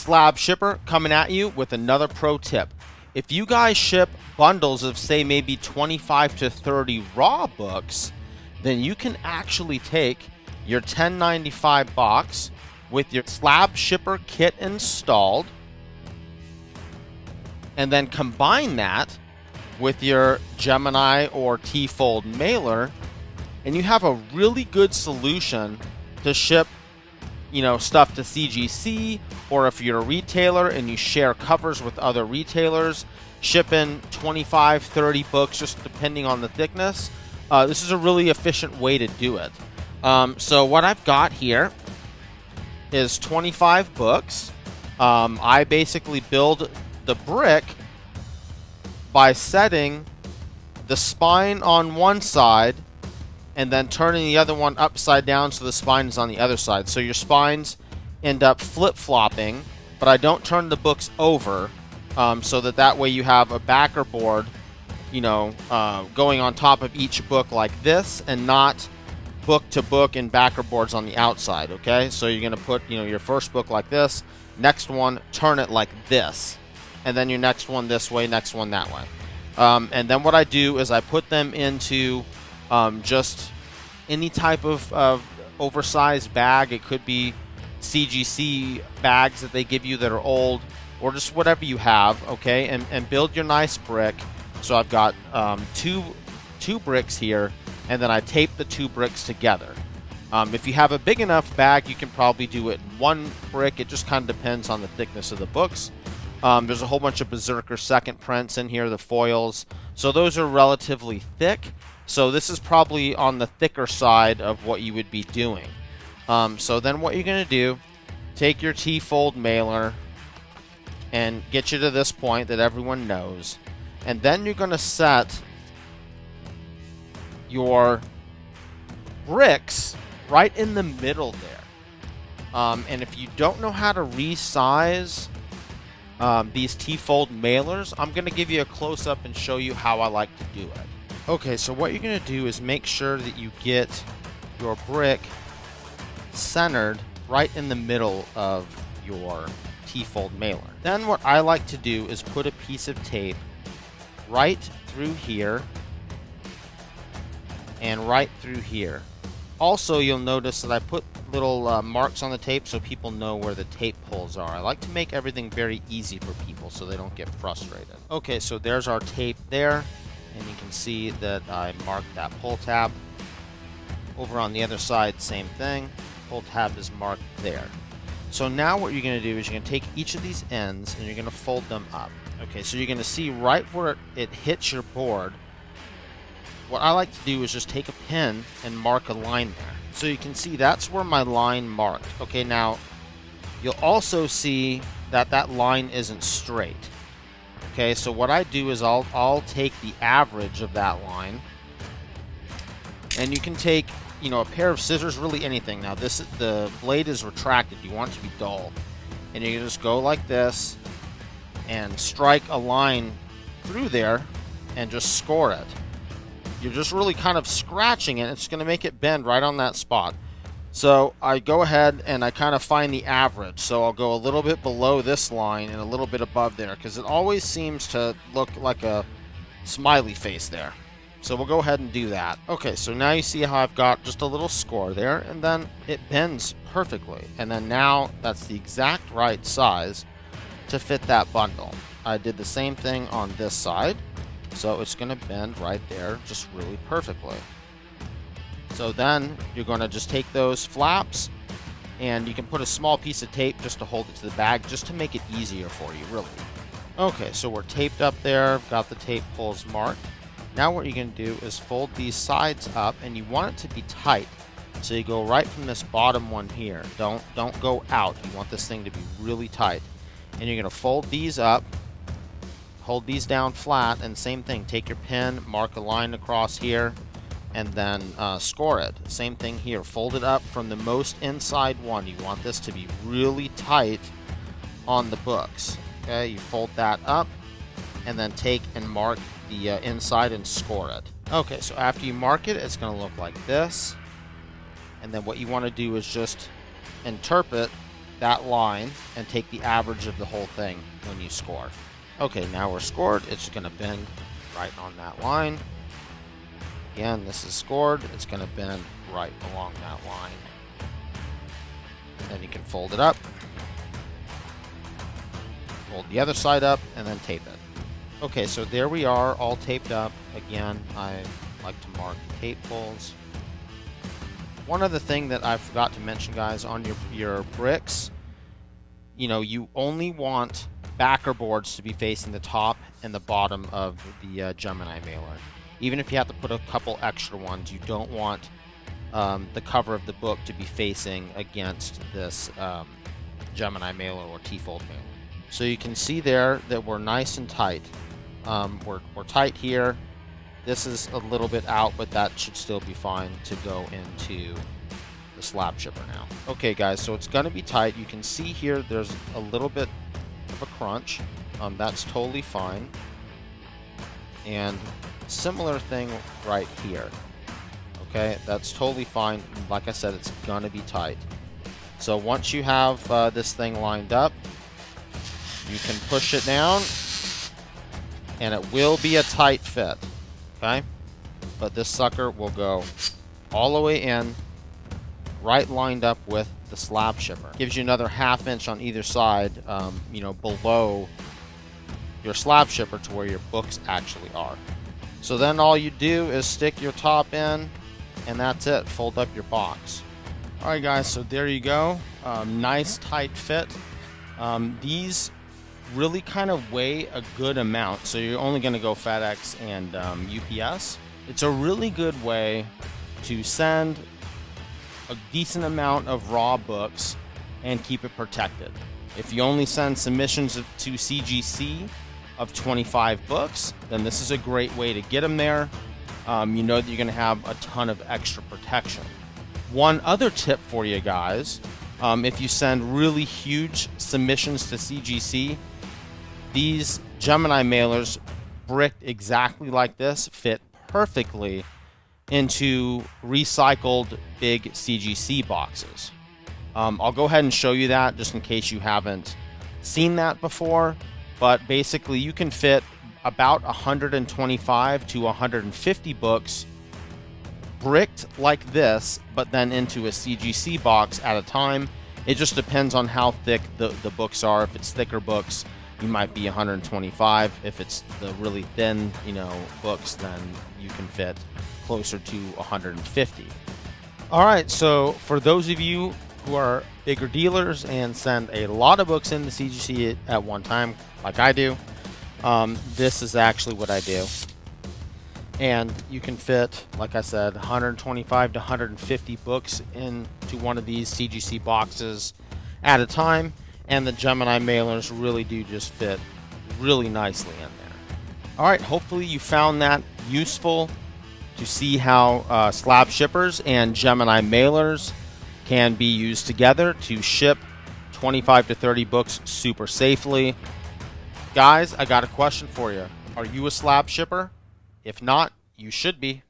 Slab Shipper coming at you with another pro tip. If you guys ship bundles of, say, maybe 25 to 30 raw books, then you can actually take your $10.95 box with your Slab Shipper kit installed and then combine that with your Gemini or T-Fold mailer, and you have a really good solution to ship, stuff to CGC, or if you're a retailer and you share covers with other retailers, shipping 25, 30 books, just depending on the thickness. This is a really efficient way to do it. So what I've got here is 25 books. I basically build the brick by setting the spine on one side and then turning the other one upside down so the spine is on the other side. So your spines end up flip-flopping, but I don't turn the books over, so that way you have a backer board, going on top of each book like this, and not book to book and backer boards on the outside. Okay, so you're gonna put your first book like this, next one turn it like this, and then your next one this way, next one that way. And then what I do is I put them into just any type of oversized bag. It could be CGC bags that they give you that are old, or just whatever you have, okay, and build your nice brick. So I've got two bricks here, and then I tape the two bricks together. If you have a big enough bag, you can probably do it in one brick. It just kind of depends on the thickness of the books. There's a whole bunch of Berserker second prints in here, the foils. So those are relatively thick. So this is probably on the thicker side of what you would be doing. So then what you're going to do, take your T-Fold mailer and get you to this point that everyone knows. And then you're going to set your bricks right in the middle there. And if you don't know how to resize these T-Fold mailers, I'm going to give you a close-up and show you how I like to do it. Okay, so what you're going to do is make sure that you get your brick centered right in the middle of your T-Fold mailer. Then what I like to do is put a piece of tape right through here and right through here. Also, you'll notice that I put little marks on the tape so people know where the tape pulls are. I like to make everything very easy for people so they don't get frustrated. Okay, so there's our tape there, and you can see that I marked that pull tab. Over on the other side, same thing. Pull tab is marked there. So now what you're going to do is you're going to take each of these ends and you're going to fold them up. Okay, so you're going to see right where it hits your board. What I like to do is just take a pen and mark a line there. So you can see that's where my line marked. Okay, now you'll also see that that line isn't straight. Okay, so what I do is I'll take the average of that line, and you can take a pair of scissors, really anything. Now the blade is retracted. You want it to be dull, and you can just go like this and strike a line through there and just score it. You're just really kind of scratching it. It's going to make it bend right on that spot. So I go ahead and I kind of find the average. So I'll go a little bit below this line and a little bit above there, because it always seems to look like a smiley face there. So we'll go ahead and do that. Okay, so now you see how I've got just a little score there, and then it bends perfectly. And then now that's the exact right size to fit that bundle. I did the same thing on this side. So it's going to bend right there just really perfectly. So then you're going to just take those flaps, and you can put a small piece of tape just to hold it to the bag, just to make it easier for you, really. Okay, so we're taped up there, got the tape pulls marked. Now what you're going to do is fold these sides up, and you want it to be tight. So you go right from this bottom one here. Don't go out. You want this thing to be really tight. And you're going to fold these up. Hold these down flat, and same thing, take your pen, mark a line across here, and then score it. Same thing here, fold it up from the most inside one. You want this to be really tight on the books. Okay, you fold that up, and then take and mark the inside and score it. Okay, so after you mark it, it's going to look like this. And then what you want to do is just interpret that line and take the average of the whole thing when you score. Okay, now we're scored. It's going to bend right on that line. Again, this is scored. It's going to bend right along that line. Then you can fold it up, fold the other side up, and then tape it. Okay, so there we are, all taped up. Again, I like to mark tape pulls. One other thing that I forgot to mention, guys, on your bricks, you know, you only want backer boards to be facing the top and the bottom of the Gemini mailer. Even if you have to put a couple extra ones, you don't want the cover of the book to be facing against this Gemini mailer or T-fold mailer. So you can see there that we're nice and tight. We're tight here. This is a little bit out, but that should still be fine to go into the slab shipper now. Okay, guys, so it's going to be tight. You can see here there's a little bit of a crunch. That's totally fine. And similar thing right here. Okay, that's totally fine. Like I said, it's going to be tight. So once you have this thing lined up, you can push it down, and it will be a tight fit. Okay, but this sucker will go all the way in, right lined up with the slab shipper. Gives you another 1/2 inch on either side, you know, below your slab shipper to where your books actually are. So then all you do is stick your top in, and that's it. Fold up your box. All right, guys, so there you go. Nice tight fit. These really kind of weigh a good amount, so you're only going to go FedEx and UPS. It's a really good way to send a decent amount of raw books and keep it protected. If you only send submissions to CGC of 25 books, then this is a great way to get them there. You know that you're going to have a ton of extra protection. One other tip for you guys, if you send really huge submissions to CGC, these Gemini mailers, bricked exactly like this, fit perfectly into recycled big CGC boxes. I'll go ahead and show you that just in case you haven't seen that before. But basically, you can fit about 125 to 150 books bricked like this, but then into a CGC box at a time. It just depends on how thick the books are. If it's thicker books, you might be 125. If it's the really thin, you know, books, then you can fit closer to 150. All right, so for those of you who are bigger dealers and send a lot of books into CGC at one time, like I do, this is actually what I do. And you can fit, like I said, 125 to 150 books into one of these CGC boxes at a time. And the Gemini mailers really do just fit really nicely in there. All right, hopefully you found that useful to see how slab shippers and Gemini mailers can be used together to ship 25 to 30 books super safely. Guys, I got a question for you. Are you a slab shipper? If not, you should be.